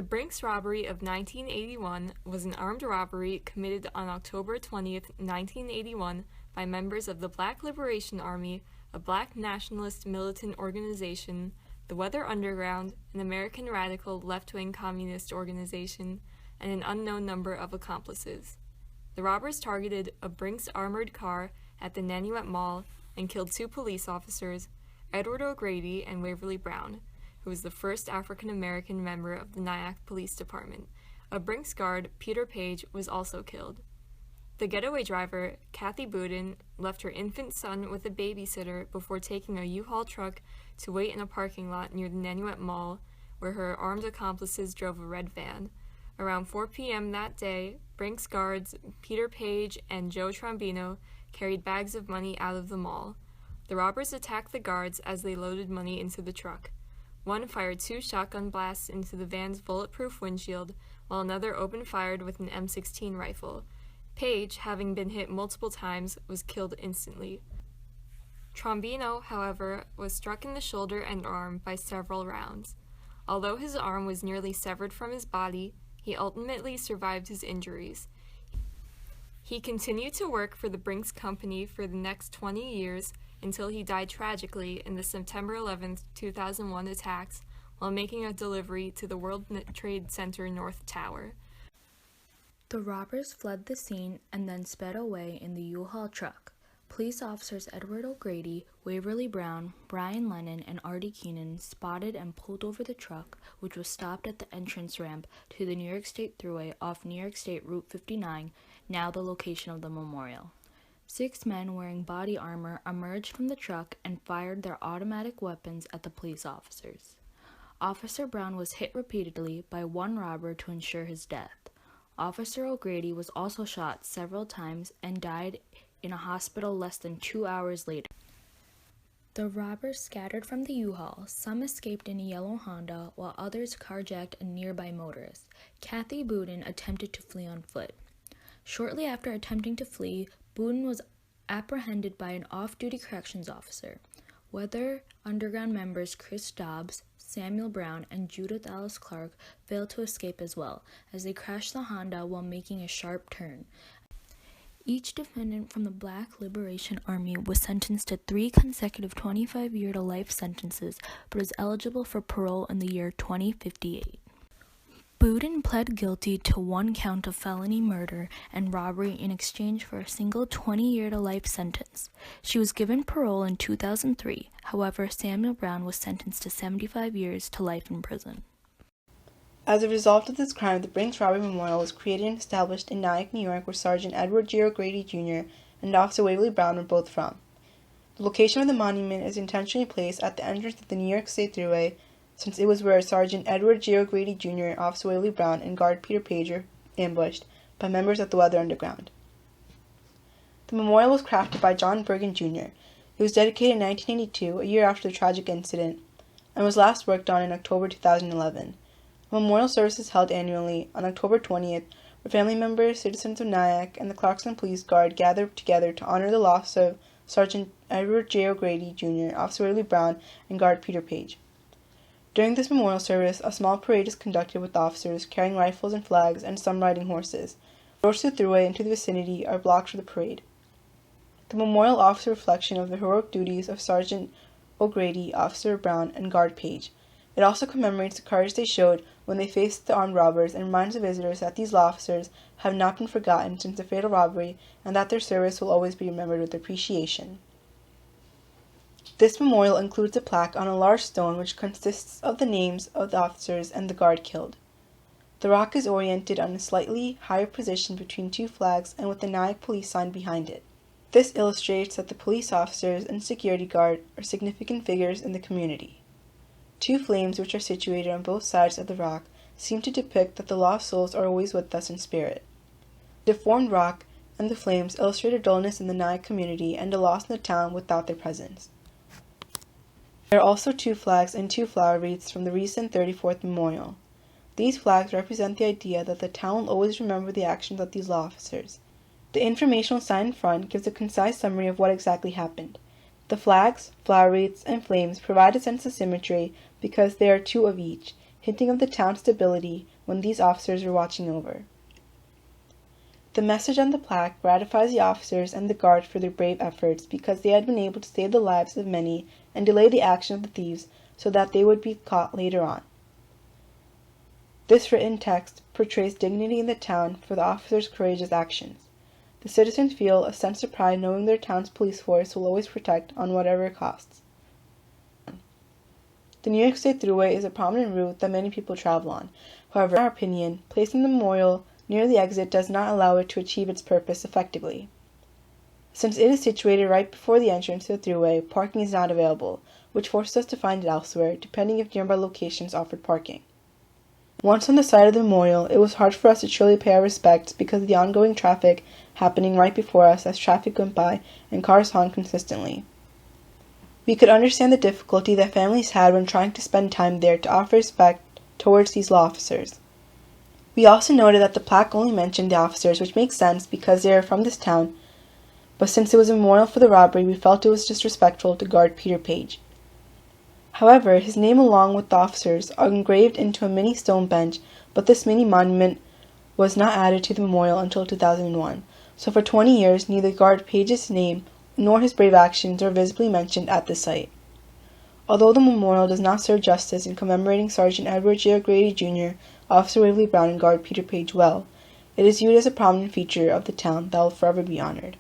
The Brinks robbery of 1981 was an armed robbery committed on October 20th, 1981 by members of the Black Liberation Army, a black nationalist militant organization, the Weather Underground, an American radical left-wing communist organization, and an unknown number of accomplices. The robbers targeted a Brinks armored car at the Nanuet Mall and killed two police officers, Edward O'Grady and Waverly Brown, who was the first African-American member of the Nyack Police Department. A Brinks guard, Peter Page, was also killed. The getaway driver, Kathy Boudin, left her infant son with a babysitter before taking a U-Haul truck to wait in a parking lot near the Nanuet Mall, where her armed accomplices drove a red van. Around 4 p.m. that day, Brinks guards Peter Page and Joe Trombino carried bags of money out of the mall. The robbers attacked the guards as they loaded money into the truck. One fired 2 shotgun blasts into the van's bulletproof windshield, while another opened-fired with an M16 rifle. Page, having been hit multiple times, was killed instantly. Trombino, however, was struck in the shoulder and arm by several rounds. Although his arm was nearly severed from his body, he ultimately survived his injuries. He continued to work for the Brinks Company for the next 20 years until he died tragically in the September 11, 2001 attacks while making a delivery to the World Trade Center North Tower. The robbers fled the scene and then sped away in the U-Haul truck. Police officers Edward O'Grady, Waverly Brown, Brian Lennon, and Artie Keenan spotted and pulled over the truck, which was stopped at the entrance ramp to the New York State Thruway off New York State Route 59, now the location of the memorial. 6 men wearing body armor emerged from the truck and fired their automatic weapons at the police officers. Officer Brown was hit repeatedly by one robber to ensure his death. Officer O'Grady was also shot several times and died in a hospital less than 2 hours later. The robbers scattered from the U-Haul. Some escaped in a yellow Honda, while others carjacked a nearby motorist. Kathy Boudin attempted to flee on foot. Shortly after attempting to flee, Boudin was apprehended by an off-duty corrections officer. Weather Underground members Chris Dobbs, Samuel Brown, and Judith Alice Clark failed to escape as well, as they crashed the Honda while making a sharp turn. Each defendant from the Black Liberation Army was sentenced to 3 consecutive 25-year-to-life sentences, but is eligible for parole in the year 2058. Boudin pled guilty to 1 count of felony murder and robbery in exchange for a single 20-year-to-life sentence. She was given parole in 2003. However, Samuel Brown was sentenced to 75 years to life in prison. As a result of this crime, the Brinks Robbery Memorial was created and established in Nyack, New York, where Sergeant Edward G. O'Grady Jr. and Officer Waverly Brown were both from. The location of the monument is intentionally placed at the entrance of the New York State Thruway, since it was where Sergeant Edward G. O'Grady Jr., Officer Waverly Brown, and Guard Peter Page were ambushed by members of the Weather Underground. The memorial was crafted by John Bergen Jr. It was dedicated in 1982, a year after the tragic incident, and was last worked on in October 2011. A memorial service is held annually on October 20th, where family members, citizens of Nyack, and the Clarkson Police Guard gather together to honor the loss of Sergeant Edward J. O'Grady Jr., Officer Waverly Brown, and Guard Peter Page. During this memorial service, a small parade is conducted with officers carrying rifles and flags and some riding horses. Roads to the Thruway and to the vicinity are blocked for the parade. The memorial offers a reflection of the heroic duties of Sergeant O'Grady, Officer Brown, and Guard Page. It also commemorates the courage they showed when they faced the armed robbers and reminds the visitors that these officers have not been forgotten since the fatal robbery and that their service will always be remembered with appreciation. This memorial includes a plaque on a large stone which consists of the names of the officers and the guard killed. The rock is oriented on a slightly higher position between 2 flags and with the Nyack police sign behind it. This illustrates that the police officers and security guard are significant figures in the community. 2 flames, which are situated on both sides of the rock, seem to depict that the lost souls are always with us in spirit. The deformed rock and the flames illustrate a dullness in the Nyack community and a loss in the town without their presence. There are also 2 flags and 2 flower wreaths from the recent 34th Memorial. These flags represent the idea that the town will always remember the actions of these law officers. The informational sign in front gives a concise summary of what exactly happened. The flags, flower wreaths, and flames provide a sense of symmetry because there are 2 of each, hinting of the town's stability when these officers were watching over. The message on the plaque ratifies the officers and the guard for their brave efforts because they had been able to save the lives of many and delay the action of the thieves so that they would be caught later on. This written text portrays dignity in the town for the officers' courageous actions. The citizens feel a sense of pride knowing their town's police force will always protect on whatever it costs. The New York State Thruway is a prominent route that many people travel on. However, in our opinion, placing the memorial near the exit does not allow it to achieve its purpose effectively. Since it is situated right before the entrance to the Thruway, parking is not available, which forces us to find it elsewhere, depending if nearby locations offered parking. Once on the side of the memorial, it was hard for us to truly pay our respects because of the ongoing traffic happening right before us as traffic went by and cars honked consistently. We could understand the difficulty that families had when trying to spend time there to offer respect towards these law officers. We also noted that the plaque only mentioned the officers, which makes sense because they are from this town, but since it was a memorial for the robbery, we felt it was disrespectful to guard Peter Page. However, his name along with the officers are engraved into a mini stone bench, but this mini monument was not added to the memorial until 2001, so for 20 years neither guard Page's name nor his brave actions are visibly mentioned at the site. Although the memorial does not serve justice in commemorating Sergeant Edward J. O'Grady Jr., Officer Waverly Brown, and guard Peter Page well, it is viewed as a prominent feature of the town that will forever be honored.